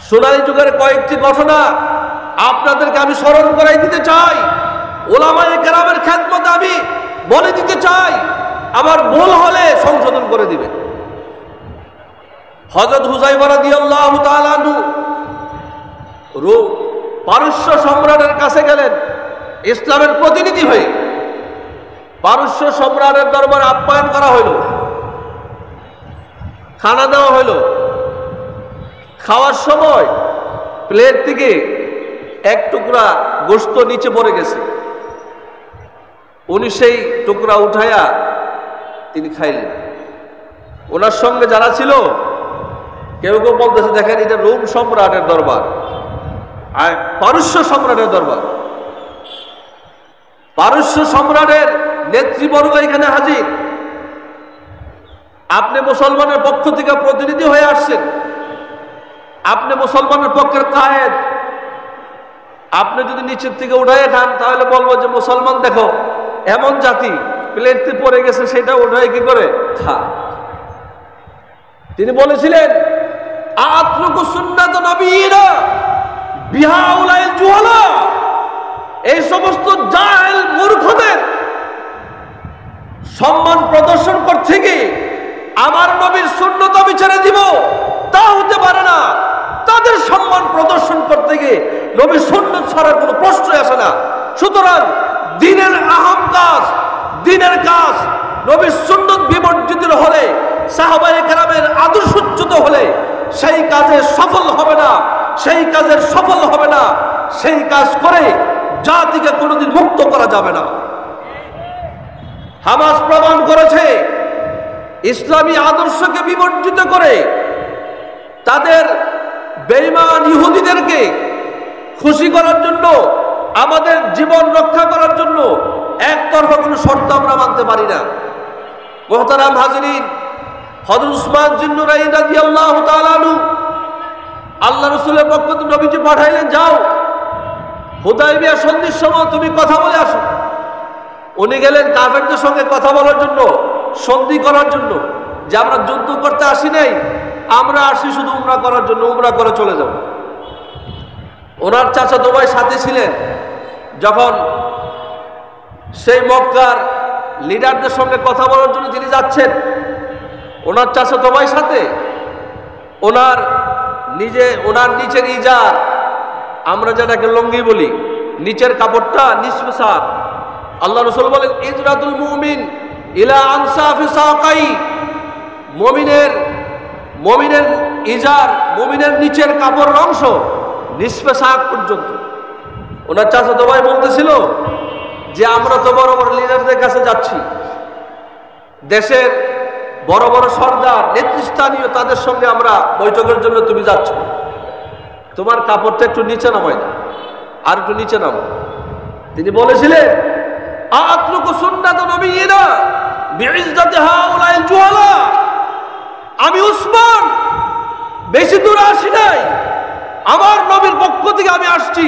সোনালী যুগের কয়েকটি ঘটনা আপনাদেরকে আমি স্মরণ করাই দিতে চাই, ওলামায়ে কেরামের খেদমতে আমি বলে দিতে চাই, আমার ভুল হলে সংশোধন করে দিবেন। হযরত হুযায়ফা রাদিয়াল্লাহু তাআলা আনহু পারস্য সম্রাটের কাছে গেলেন ইসলামের প্রতিনিধি হয়ে। পারস্য সম্রাটের দরবারে আপ্যায়ন করা হইল, খানা দেওয়া হইল। খাওয়ার সময় প্লেট থেকে এক টুকরা গোশত নিচে পড়ে গেছে। উনি সেই টুকরা উঠাইয়া তিনি খাইলেন। ওনার সঙ্গে যারা ছিল কেউ কেউ বলতেছে, দেখেন এটা রোম সম্রাটের দরবার আর পারস্য সম্রাটের দরবার। পারস্য সম্রাটের নেতৃবর্গ এখানে হাজির। আপনি মুসলমানের পক্ষ থেকে প্রতিনিধি হয়ে আসছেন, আপনি মুসলমানের পক্ষের কায়েদ। আপনি যদি নিচের থেকে উঠাইয়া খান তাহলে বলবো যে মুসলমান দেখো এমন জাতি, প্লেটে পড়ে গেছে সেটা উঠাই কি করে খা। তিনি বলেছিলেন, আতরুকু সুন্নাত নবিয়িনা বিহাউলাইল জুহালা, এই সমস্ত জাহেল মূর্খদের সম্মান প্রদর্শন করতে গিয়ে আমার নবীর সুন্নত আমি ছেড়ে দিব, তা হতে পারে না। তাদের সম্মান প্রদর্শন করতে গিয়ে নবীর সুন্নত ছাড়ার কোনো প্রশ্নই আসে না। সুতরাং দিনের আহম কাজ, দিনের কাজ নবীর সুন্নত বিবর্জিত হলে, সাহাবায়ে কেরামের আদর্শচ্যুত হলে সেই কাজে সফল হবে না, সেই কাজের সফল হবে না। সেই কাজ করে জাতিকে কোনোদিন মুক্ত করা যাবে না। হামাস প্রমাণ করেছে, ইসলামী আদর্শকে বিবর্জিত করে তাদের বেঈমান ইহুদিদেরকে খুশি করার জন্য, আমাদের জীবন রক্ষা করার জন্য একতরফা কোনো শর্ত আমরা মানতে পারি না। মুহতারাম হাজিরিন, হযরত উসমান জিন্নুরাইন রাদিয়াল্লাহু তাআলা আনহু আল্লাহ রাসূলের পক্ষ থেকে নবীজি পাঠাইলেন, যাও হুদায়বিয়া সন্ধির সময় তুমি কথা বলে আসো। উনি গেলেন কাফেরদের সঙ্গে কথা বলার জন্য, সন্ধি করার জন্য, যে আমরা যুদ্ধ করতে আসি নাই, আমরা আসি শুধু উমরা করার জন্য, উমরা করে চলে যাব। ওনার চাচাতো ভাই সাথে ছিলেন। যখন সেই মক্কার লিডারদের সঙ্গে কথা বলার জন্য তিনি যাচ্ছেন, ওনার চাচাতো ভাই সাথে, ওনার নিচের ইজার, আমরা যেটাকে লঙ্গি বলি, নিচের কাপড়টা নিসফে সাক। আল্লাহ রাসূল বলেন, ইজরাতুল মুমিন ইলা আনসাফি সাকাই, মুমিনের ইজার, মুমিনের নিচের কাপড়ের অংশ নিসফে সাক পর্যন্ত। ওনার চাচাতো ভাই বলতেছিল যে আমরা তো বড় বড় লিডারদের কাছে যাচ্ছি, দেশের বড় বড় সর্দার, নেতৃস্থানীয়, তাদের সঙ্গে আমরা বৈঠকের জন্য তুমি যাচ্ছ, তোমার কাপড়টা একটু নিচে নামাই না, আর একটু নিচে নামো। তিনি বলেছিলেন, আতরুকু সুন্নাত নবিয়িনা বিইজ্জাতি হাউলাইল জুহালা, আমি উসমান বেশি দূর আসি নাই, আমার নবীর পক্ষ থেকে আমি আসছি,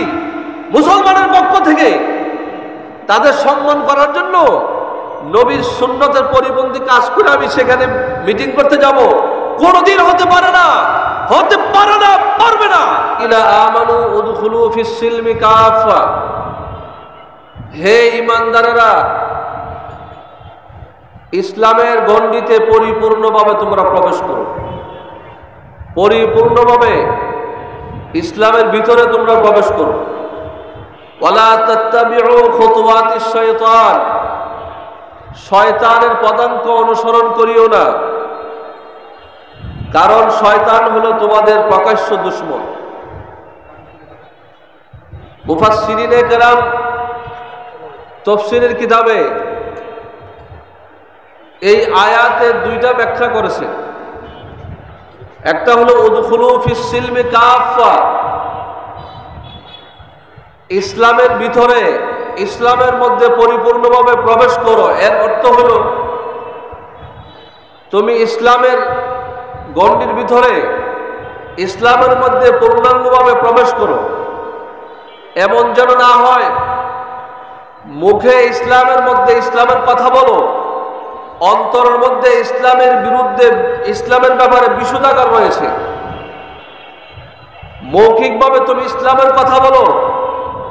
মুসলমানের পক্ষ থেকে তাদের সম্মান করার জন্য নবীর সুন্নতের পরিপন্থী কাজ করে আমি সেখানে মিটিং করতে যাব। কোনদিন হতে পারে না, হতে পারে না, পারবে না। ইলা আমানু উদখুলু ফিস সিলমি কাফা, হে ঈমানদারেরা, ইসলামের গণ্ডিতে পরিপূর্ণভাবে তোমরা প্রবেশ করো, পরিপূর্ণভাবে ইসলামের ভিতরে তোমরা প্রবেশ করো। ওয়ালা তাত্তাবিউ খুতুওয়াতিশ শাইতান, শয়তানের পদাঙ্ক অনুসরণ করিও না, কারণ শয়তান হলো তোমাদের প্রকাশ্য দুশমন। মুফাসসিরিনে কেরাম তাফসীরের কিতাবে এই আয়াতের দুইটা ব্যাখ্যা করেছে। একটা হলো উদখুলু ফিস সিলমি কাফা, ইসলামের ভিতরে, ইসলামের মধ্যে পরিপূর্ণভাবে প্রবেশ করো। এর অর্থ হলো তুমি ইসলামের গণ্ডির ভিতরে, ইসলামের মধ্যে পূর্ণাঙ্গভাবে প্রবেশ করো। এমন যেন না হয় মুখে ইসলামের মধ্যে ইসলামের কথা বলো, অন্তরের মধ্যে ইসলামের বিরুদ্ধে, ইসলামের ব্যাপারে বিষোদাগার রয়েছে। মৌখিকভাবে তুমি ইসলামের কথা বলো,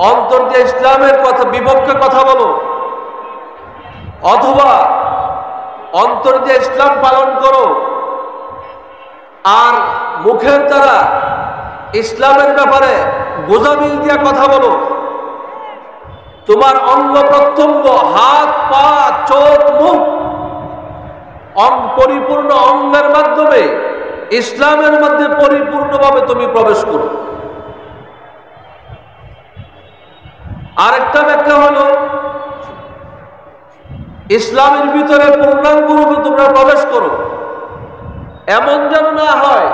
অন্তর দিয়ে ইসলামের কথা বিপক্ষে কথা বলো, অথবা অন্তর দিয়ে ইসলাম পালন করো আর মুখের দ্বারা ইসলামের ব্যাপারে গোজামিল দিয়ে কথা বলো, তোমার অঙ্গ প্রত্যঙ্গ, হাত পা চোখ মুখ পরিপূর্ণ অঙ্গের মাধ্যমে ইসলামের মধ্যে পরিপূর্ণভাবে তুমি প্রবেশ করো। আরেকটা ব্যাখ্যা হলো ইসলামের ভিতরে পূর্ণাঙ্গরূপে তোমরা প্রবেশ করো, এমন যেন না হয়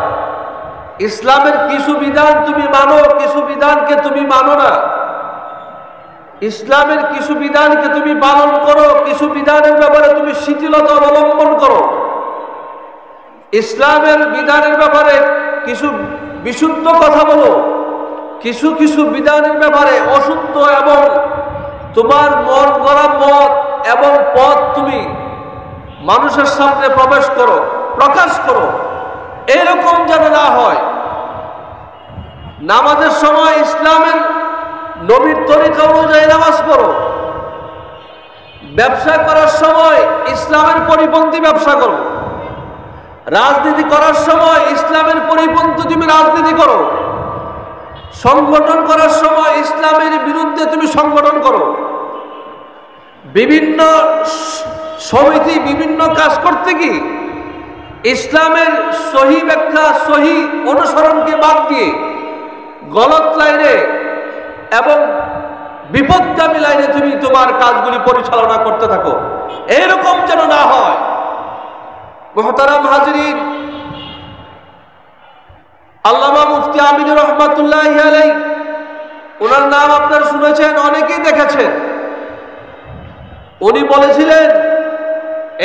ইসলামের কিছু বিধান তুমি মানো, কিছু বিধানকে তুমি মানো না। ইসলামের কিছু বিধানকে তুমি পালন করো, কিছু বিধানের ব্যাপারে তুমি শিথিলতা অবলম্বন করো। ইসলামের বিধানের ব্যাপারে কিছু বিশুদ্ধ কথা বলো, কিছু কিছু বিধানের ব্যাপারে অশুদ্ধ এবং তোমার মন গড়া মত এবং পথ তুমি মানুষের সামনে প্রবেশ করো, প্রকাশ করো, এরকম যেন না হয়। নামাজের সময় ইসলামের নবীর তরিকা অনুযায়ী নামাজ পড়ো, ব্যবসা করার সময় ইসলামের পরিপন্থী ব্যবসা করো, রাজনীতি করার সময় ইসলামের পরিপন্থী তুমি রাজনীতি করো, সংগঠন করার সময় ইসলামের বিরুদ্ধে তুমি সংগঠন করো, বিভিন্ন সমিতি বিভিন্ন কাজ করতে কি ইসলামের সহি ব্যাখ্যা সহি অনুসরণকে বাদ দিয়ে গলত লাইনে এবং বিপদগামী লাইনে তুমি তোমার কাজগুলি পরিচালনা করতে থাকো, এরকম যেন না হয়। মুহতারাম হাজিরিন, আল্লামা মুফতি আমিনুর রহমাতুল্লাহি আলাইহি, ওনার নাম আপনারা শুনেছেন, অনেকেই দেখেছেন। উনি বলেছিলেন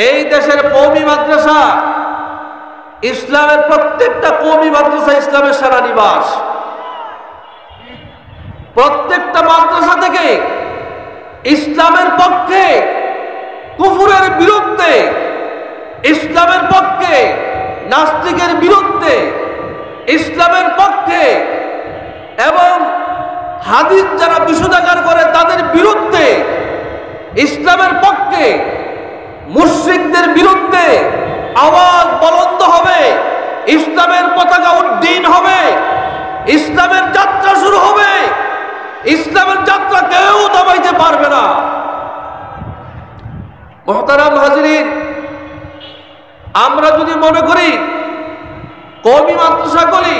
এই দেশের কওমি মাদ্রাসা, ইসলামের প্রত্যেকটা কওমি মাদ্রাসা ইসলামের সেনানিবাস। প্রত্যেকটা মাদ্রাসা থেকে ইসলামের পক্ষে, কুফরের বিরুদ্ধে, ইসলামের পক্ষে, নাস্তিকের বিরুদ্ধে, ইসলামের পক্ষে এবং হাদিস যারা বিশুদ্ধাগার করে তাদের বিরুদ্ধে, ইসলামের পক্ষে মুশরিকদের বিরুদ্ধে আওয়াজ বুলন্দ হবে, ইসলামের পতাকা উড্ডীন হবে, ইসলামের যাত্রা শুরু হবে। ইসলামের যাত্রা কেউ দমাইতে পারবে না। মুহতারাম হাজিরিন, আমরা যদি মনে করি কওমি মাদ্রাসাগুলি,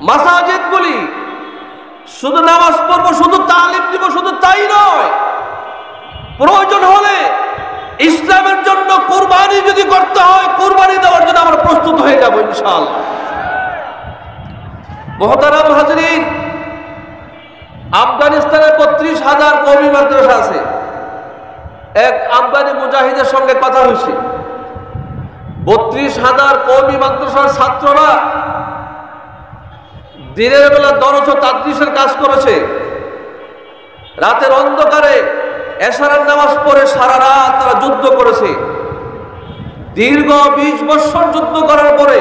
মাসাজিদগুলি শুধু নামাজ পড়বো, শুধু তালিম দিব, শুধু তাই নয়, প্রয়োজন হলে ইসলামের জন্য কুরবানি যদি করতে হয়, কুরবানি দেওয়ার জন্য আমরা প্রস্তুত হয়ে যাব ইনশাআল্লাহ। মুহতারাম হাজিরিন, আফগানিস্তানে ৩২,০০০ কওমি মাদ্রাসা আছে। এক আফগানি মুজাহিদের সঙ্গে কথা হয়েছে। ৩২,০০০ কওমি মাদ্রাসার ছাত্ররা দিনের বেলা দরস ও তাদরিসের কাজ করেছে, রাতের অন্ধকারে এশারের নামাজ পড়ে সারা রাত তারা যুদ্ধ করেছে। দীর্ঘ ২০ বছর যুদ্ধ করার পরে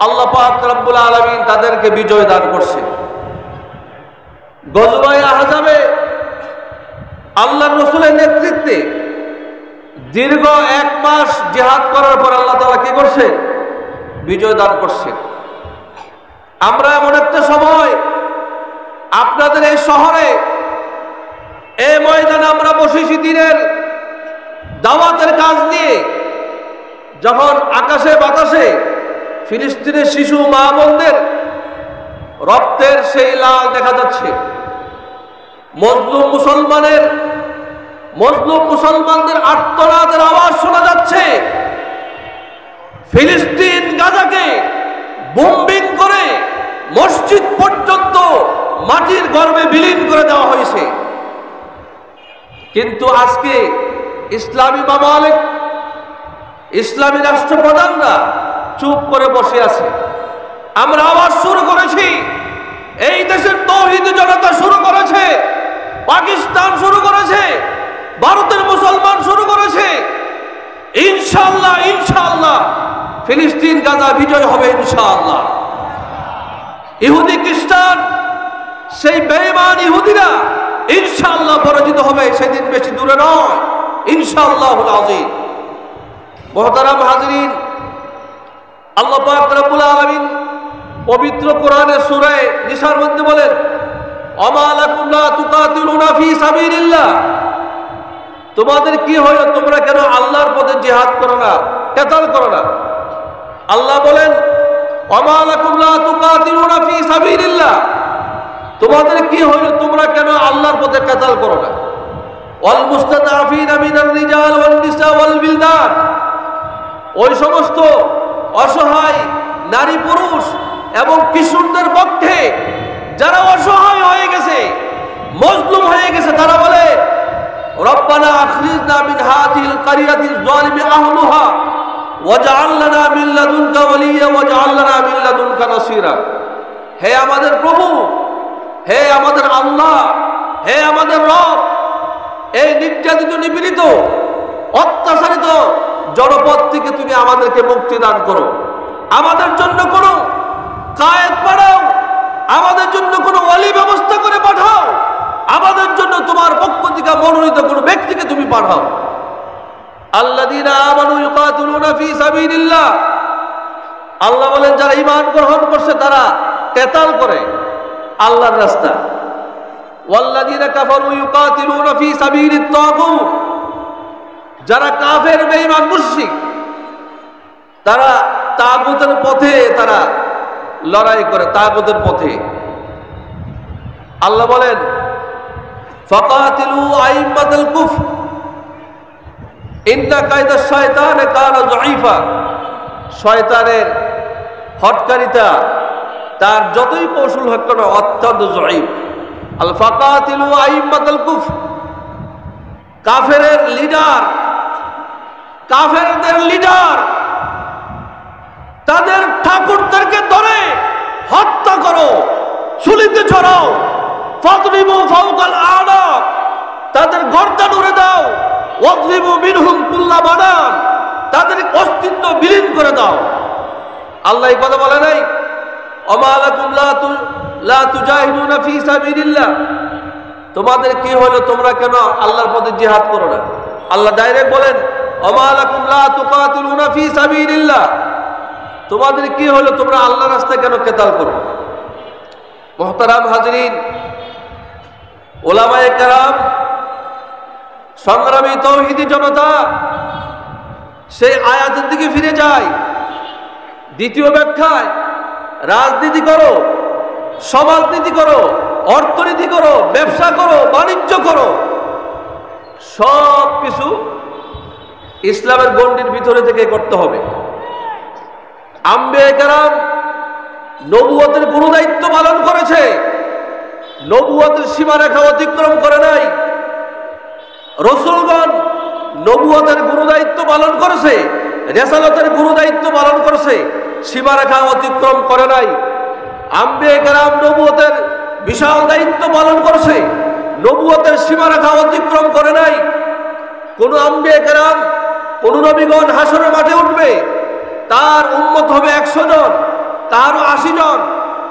আল্লাহ পাক রব্বুল আলামিন তাদেরকে বিজয় দান করছে। গজওয়ায়ে আহজাবে আল্লাহর রাসূলের নেতৃত্বে দীর্ঘ ১ মাস জিহাদ করার পর আল্লাহ তাআলা কি করছে? বিজয় দান করছে। আমরা এমন একটা সময় আপনাদের এই শহরে, এই ময়দানে আমরা বসেছি দিনের দাওয়াতের কাজ নিয়ে, যখন আকাশে বাতাসে ফিলিস্তিনের শিশু মা বোনদের রক্তের সেই লাল দেখা যাচ্ছে, মজলুম মুসলমানদের আর্তনাদের আওয়াজ শোনা যাচ্ছে। ফিলিস্তিন গাজাকে বোম্বিং করে মসজিদ পর্যন্ত মাটির গর্ভে বিলীন করে দেওয়া হয়েছে। কিন্তু আজকে ইসলামী মামালিক, ইসলামী রাষ্ট্রপ্রধানরা চুপ করে বসে আছে। আমরা আওয়াজ শুরু করেছি, এই দেশের তাওহীদ জনতা শুরু করেছে, পাকিস্তান শুরু করেছে, ভারতের মুসলমান শুরু করেছে। ইনশাআল্লাহ ইনশাআল্লাহ ফিলিস্তিন গাজা বিজয় হবে ইনশাআল্লাহ। ইহুদি খ্রিস্টান, সেই বেঈমান ইহুদিরা ইনশাআল্লাহ পরাজিত হবে, সেদিন বেশি দূরে নয় ইনশাআল্লাহুল আযীম। মুহতারাম হাজিরিন, আল্লাহ পাক রব্বুল আলামিন পবিত্র কোরআনের সূরা নিসার মধ্যে বলেন, ওমা লাকুম লা তুকাতিলুনা ফি সাবিলিল্লাহ, তোমাদের কি হলো, তোমরা কেন আল্লাহর পথে জিহাদ করো না, কিতাল করো না? আল্লাহ বলেন, ওমা লাকুম লা তুকাতিলুনা ফি সাবিলিল্লাহ, তোমাদের কি হলো, তোমরা কেন আল্লাহর পথে কিতাল করো না? ওয়াল মুস্তাদআফিনা মিনার রিজাল ওয়ান নিসা ওয়াল বিলদান, ওই সমস্ত অসহায় নারী পুরুষ এবং কিশোরদের পক্ষে যারা অসহায় হয়ে গেছে, মজলুম হয়ে গেছে, তারা বলে, রব্বানা আখরিজনা মিন হাযিহিল কারিয়াতিজ যালিমি আহলুহা ওয়াজআল লানা মিন লাদুনকা ওয়ালিয়্যা ওয়াজআল লানা মিন লাদুনকা নাসীরা। হে আমাদের প্রভু, হে আমাদের আল্লাহ, হে আমাদের রব, এই নির্যাতিত নিপীড়িত অত্যাচারিত জনপদ থেকে তুমি আমাদেরকে মুক্তি দান করো, আমাদের জন্য কোনো কায়েদ পাঠাও, আমাদের জন্য কোনো ওয়ালি ব্যবস্থা করে পাঠাও, আমাদের জন্য তোমার পক্ষ থেকে মনোনীত কোনো ব্যক্তিকে তুমি পাঠাও। আল্লাযীনা আমানু ইউকাতিলুনা ফি সাবিলিল্লাহ, আল্লাহ বলেন যারা ঈমান গ্রহণ করছে তারা কিতাল করে আল্লাহর রাস্তায়। ওয়াল্লাযীনা কাফারু ইউকাতিলুনা ফি সাবিলিত তাগুত, যারা কাফের বেঈমান মুশরিক তারা তাগুতের পথে তারা লড়াই করে, তাগুতের পথে। আল্লাহ বলেন, ফাকাতিলু আইম্মাতাল কুফর ইন্না কায়দাশ শায়তানি কানা যায়ীফা, শয়তানের হটকারিতা তার যতই কৌশল হোক কেন অত্যন্ত যায়ীফ। আল ফাকাতিলু আইম্মাতাল কুফর, কাফেরের লিডার, কাফেরদের লিডার, তাদের ঠাকুরদেরকে ধরে হত্যা করো, ছুরিতে ছড়াও, ফাদরিবু ফাওকাল আনাক, তাদের গর্দান উড়ে দাও, ওয়াদরিবু মিনহুম কুল্লা বানান, তাদের অস্তিত্ব বিলীন করে দাও। আল্লাহ এই কথা বলে নাই, ওমা লাকুম লা তুজাহিদুনা ফি সাবিলিল্লাহ, তোমাদের কি হলো, তোমরা কেন আল্লাহর পথে জিহাদ করো না? আল্লাহ ডাইরেক্ট বলেন, ওমা লাকুম লা তুকাতিলুনা ফি সাবিলিল্লাহ, তোমাদের কি হলো, তোমরা আল্লাহর রাস্তায় কেন কিতাল করো? মুহতারাম হাজিরিন, উলামায়ে কেরাম, সংগ্রামী তাওহীদি জনতা, সেই আয়াতের দিকে ফিরে যায়। দ্বিতীয় ব্যাখ্যায় রাজনীতি করো, সমাজনীতি করো, অর্থনীতি করো, ব্যবসা করো, বাণিজ্য করো, সব কিছু ইসলামের গণ্ডির ভিতরে থেকে করতে হবে। আম্বিয়া কেরাম নবুয়তের গুরুদায়িত্ব পালন করেছে, নবুয়তের সীমারেখা অতিক্রম করে নাই। রাসূলগণ নবুয়তের গুরুদায়িত্ব পালন করেছে, রিসালাতের গুরুদায়িত্ব পালন করেছে, সীমারেখা অতিক্রম করে নাই। আম্বিয়া কেরাম নবুয়তের বিশাল দায়িত্ব পালন করেছে, নবুয়তের সীমারেখা অতিক্রম করে নাই। কোন আম্বিয়া কেরাম, কোন নবীগণ হাসরের মাঠে উঠবে, তার উম্মত হবে 100 জন, কারো 80 জন,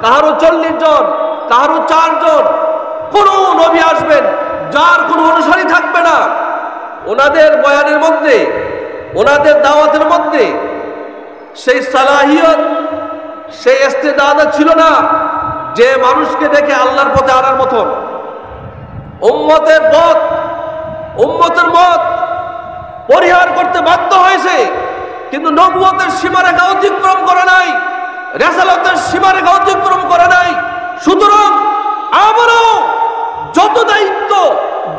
কারো 40 জন, কারো 4 জন। কোন নবী আসবেন যার কোনো অনুসারী থাকবে না। ওনাদের বয়ানের মধ্যে, ওনাদের দাওয়াতের মধ্যে সেই সালাহিয়ত, সেই ইস্তেদাদ ছিল না যে মানুষকে দেখে আল্লাহর পথে আনার মতন। উম্মতের পথ, উম্মতের মত পরিহার করতে বাধ্য হয়েছে, কিন্তু নবুয়তের সীমারেখা অতিক্রম করে নাই, রিসালাতের সীমারেখা অতিক্রম করে নাই। সুতরাং আমারও যত দায়িত্ব,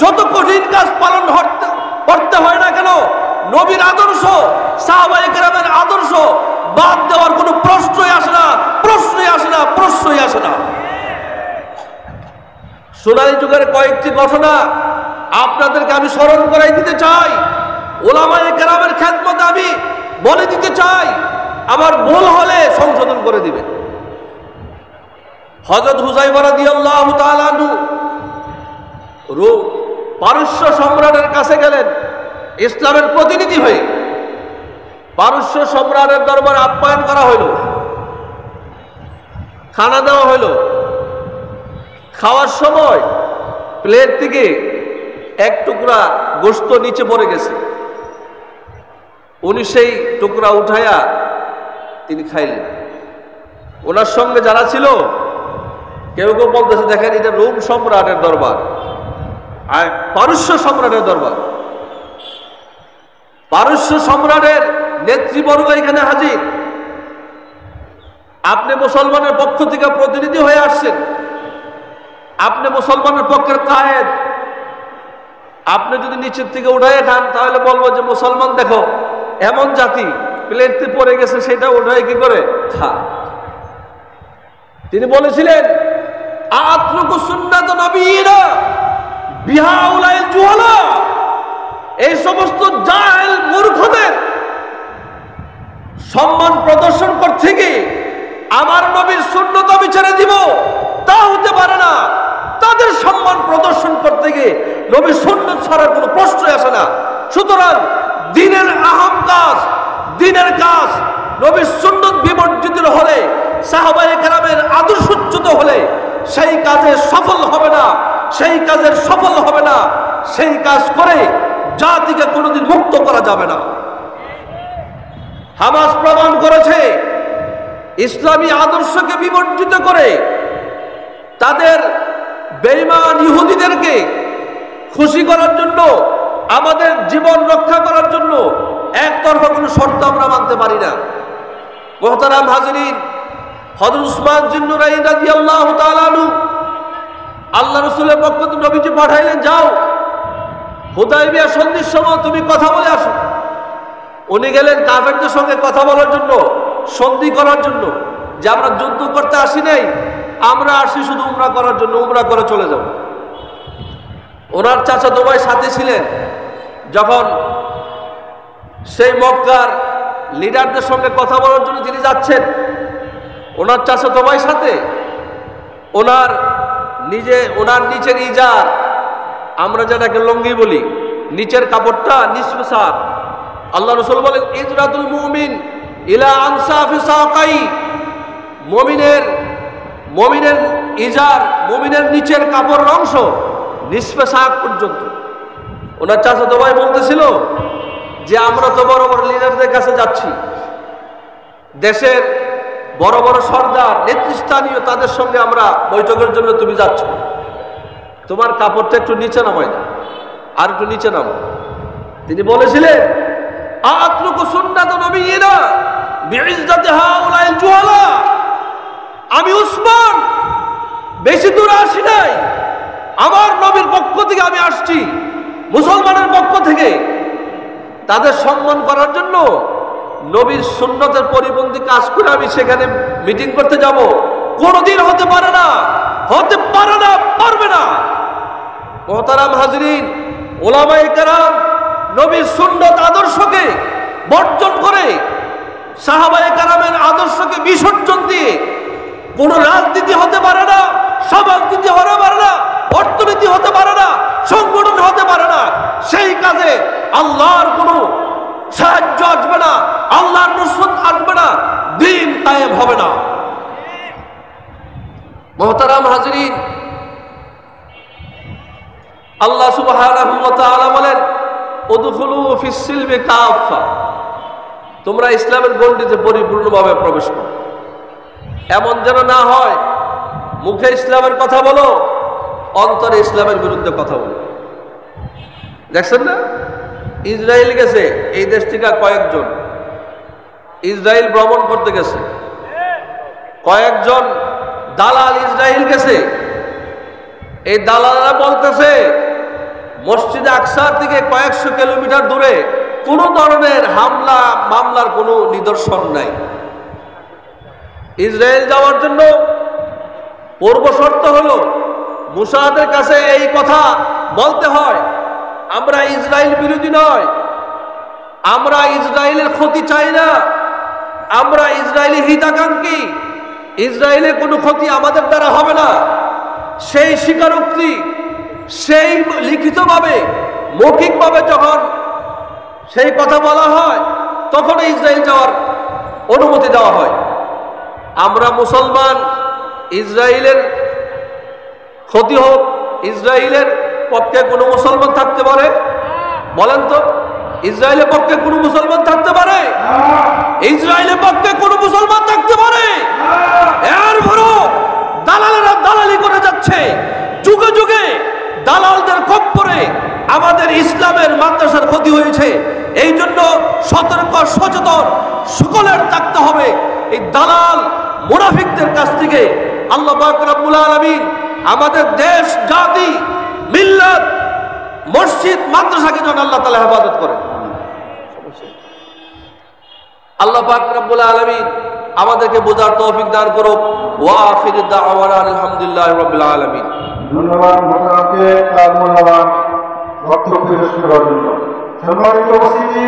যত কঠিন কাজ পালন করতে হয় না কেন, নবীর আদর্শ, সাহাবায়ে কেরামের আদর্শ বাদ দেওয়ার কোনো প্রশ্নই আসে না, প্রশ্নই আসে না, প্রশ্নই আসে না। সোনালী যুগের কয়েকটি ঘটনা আপনাদেরকে আমি স্মরণ করাই দিতে চাই, উলামায়ে কেরামের খেদমতে আমি বলে দিতে চাই, আমার ভুল হলে সংশোধন করে দিবেন। হযরত হুযায়ফা রাদিয়াল্লাহু তাআলা আনহু পারস্য সম্রাটের কাছে গেলেন ইসলামের প্রতিনিধি হয়ে। পারস্য সম্রাটের দরবারে আপ্যায়ন করা হইল। খানা দেওয়া হলো। খাওয়ার সময় প্লেট থেকে এক টুকরা গোশত নিচে পড়ে গেছে। উনি সেই টুকরা উঠাইয়া তিনি খাইলেন। ওনার সঙ্গে যারা ছিল কেউ কেউ বলতেছে, দেখেন এটা রোম সম্রাটের দরবার আর পারস্য সম্রাটের দরবার। পারস্য সম্রাটের নেতৃবর্গ এখানে হাজির। আপনি মুসলমানের পক্ষ থেকে প্রতিনিধি হয়ে আসছেন, আপনি মুসলমানের পক্ষের কায়েদ। আপনি যদি নিচের থেকে উঠাই খান তাহলে বলবো যে মুসলমান দেখো এমন জাতি, প্লেটে পড়ে গেছে সেটা উঠাই কি করে খা। তিনি বলেছিলেন, আতরুকু সুন্নাত নবীরা বিহাউলাইল জুহালা, এই সমস্ত জাহেল মূর্খদের সম্মান প্রদর্শন করতে গিয়ে আমার নবীর সুন্নত আমি ছেড়ে দিব, তা হতে পারে না। তাদের সম্মান প্রদর্শন করতে গিয়ে নবীর সুন্নত ছাড়ার কোনো প্রশ্নই আসে না। সুতরাং দিনের আহম কাজ, দিনের কাজ নবীর সুন্নত বিবর্জিত হলে, সাহাবায়ে কেরামের আদর্শচ্যুত হলে সেই কাজে সফল হবে না, সেই কাজের সফল হবে না। সেই কাজ করে জাতিকে কোনোদিন মুক্ত করা যাবে না। হামাস প্রমাণ করেছে ইসলামী আদর্শকে বিবর্জিত করে তাদের বেঈমান ইহুদিদেরকে খুশি করার জন্য, আমাদের জীবন রক্ষা করার জন্য একতরফা কোনো শর্ত আমরা মানতে পারি না। মুহতারাম হাজিরিন, হযরত উসমান জিন্নুরাইন রাদিয়াল্লাহু তাআলা আনহু আল্লাহ রাসূলের পক্ষ থেকে নবীজি পাঠাইলেন, যাও হুদায়বিয়া সন্ধির সময় তুমি কথা বলে আসো। উনি গেলেন কাফেরদের সঙ্গে কথা বলার জন্য, সন্ধি করার জন্য, যে আমরা যুদ্ধ করতে আসি নাই, আমরা আসি শুধু উমরা করার জন্য, উমরা করে চলে যাব। ওনার চাচাতো ভাই সাথে ছিলেন। যখন সেই মক্কার লিডারদের সঙ্গে কথা বলার জন্য তিনি যাচ্ছেন, ওনার চাচাতো ভাই সাথে, ওনার নিচের ইজার, আমরা যেটাকে লঙ্গি বলি, নিচের কাপড়টা নিসফে সাক। আল্লাহ রাসূল বলেন, ইজরাতুল মুমিন ইলা আনসাফি সাকাই, মুমিনের ইজার, মুমিনের নিচের কাপড়ের অংশ নিসফে সাক পর্যন্ত। ওনার চাচাতো ভাই বলতেছিল যে আমরা তো বড় বড় লিডারদের কাছে যাচ্ছি, দেশের বড় বড় সর্দার, নেতৃস্থানীয়, তাদের সঙ্গে আমরা বৈঠকের জন্য তুমি যাচ্ছ, তোমার কাপড়টা একটু নিচে নামাই না, আর একটু নিচে নামো। তিনি বলেছিলেন, আতরুকু সুন্নাত নবীরা বিইজ্জাতি হাউলাইল জুহালা, আমি উসমান বেশি দূর আসি নাই, আমার নবীর পক্ষ থেকে আমি আসছি, মুসলমানের পক্ষ থেকে তাদের সম্মান করার জন্য নবীর সুন্নতের পরিপন্থী কাজ করে আমি সেখানে মিটিং করতে যাব। কোনোদিন হতে পারে না, হতে পারে না, পারবে না। মুহতারাম হাজিরিন, ওলামায়ে কেরাম নবীর সুন্নত আদর্শকে বর্জন করে, সাহাবায়ে কেরামের আদর্শকে বিসর্জন দিয়ে কোনো রাজনীতি হতে পারে না, সমাজনীতি হতে পারে না, অর্থনীতি হতে পারে না, সংগঠন হতে পারে না। সেই কাজে আল্লাহর কোনো সাহায্য আসবে না, আল্লাহর নুসরত আসবে না, দ্বীন কায়েম হবে না। মুহতারাম হাজিরিন, আল্লাহ সুবহানাহু ওয়া তাআলা বলেন, উদখুলু ফিস সিলমি কাফা, তোমরা ইসলামের গণ্ডিতে পরিপূর্ণভাবে প্রবেশ করো। এমন যেন না হয় মুখে ইসলামের কথা বলো, অন্তরে ইসলামের বিরুদ্ধে কথা বলো। দেখছেন না, ইসরায়েল গেছে, এই দেশ থেকে কয়েকজন ইসরায়েল ভ্রমণ করতে গেছে, কয়েকজন দালাল ইসরায়েল গেছে। এই দালালরা বলতেছে মসজিদে আকসার থেকে কয়েকশো কিলোমিটার দূরে কোনো ধরনের হামলা মামলার কোনো নিদর্শন নাই। ইসরায়েল যাওয়ার জন্য পূর্ব শর্ত হলো মুসাদের কাছে এই কথা বলতে হয়, আমরা ইসরায়েল বিরোধী নয়, আমরা ইসরায়েলের ক্ষতি চাই না, আমরা ইসরায়েলি হিতাকাঙ্ক্ষী, ইসরায়েলের কোনো ক্ষতি আমাদের দ্বারা হবে না। সেই স্বীকারোক্তি, সেই লিখিতভাবে মৌখিকভাবে যখন সেই কথা বলা হয়, তখন ইসরায়েল যাওয়ার অনুমতি দেওয়া হয়। আমরা মুসলমান ইসরায়েলের ক্ষতি হোক, ইসরায়েলের পক্ষে কোনো মুসলমান থাকতে পারে? বলেন তো, ইসরায়েলের পক্ষে কোনো মুসলমান থাকতে পারে? ইসরায়েলের পক্ষে কোনো মুসলমান থাকতে পারে? এরপরও দালালেরা দালালি করে যাচ্ছে। যুগে যুগে দালালদের খপ্পরে আমাদের ইসলামের মাদ্রাসার ক্ষতি হয়েছে। এই জন্য সতর্ক সচেতন সকলের থাকতে হবে এই দালাল মুনাফিকদের কাছ থেকে। আল্লাহ পাক রব্বুল আলামিন আমাদের দেশ, জাতি, মিল্লাত, মসজিদ, মাদ্রাসাকে যেন আল্লাহ তাআলা হেফাজত করেন। আল্লাহ পাক রব্বুল আলামিন আমাদেরকে বোঝার তৌফিক দান করুক। ওয়া আখিরু দাওয়ানা আলহামদুলিল্লাহি রাব্বিল আলামিন। ধন্যবাদ মোহতারামকে তার মূল্যবান বক্তব্য পেশ করার জন্য। সম্মানিত উপস্থিতি,